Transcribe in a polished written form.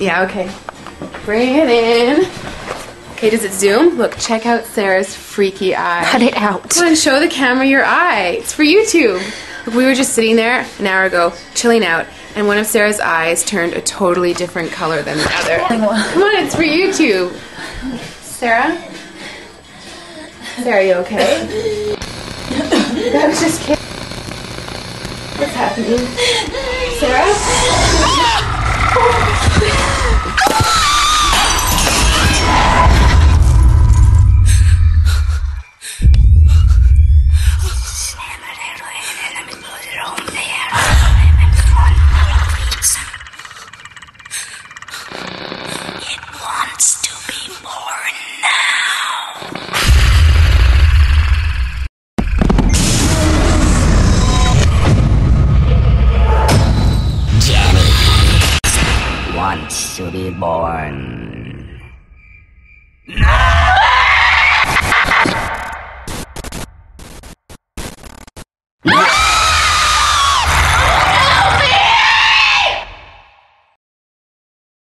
Yeah, okay. Bring it in. Okay, does it zoom? Look, check out Sarah's freaky eye. Cut it out. Come on, show the camera your eye. It's for YouTube. Look, we were just sitting there an hour ago, chilling out, and one of Sarah's eyes turned a totally different color than the other. Come on, it's for YouTube. Sarah? Sarah, you okay? I was just kidding. What's happening? Sarah? It wants to be born now. Jenny wants to be born.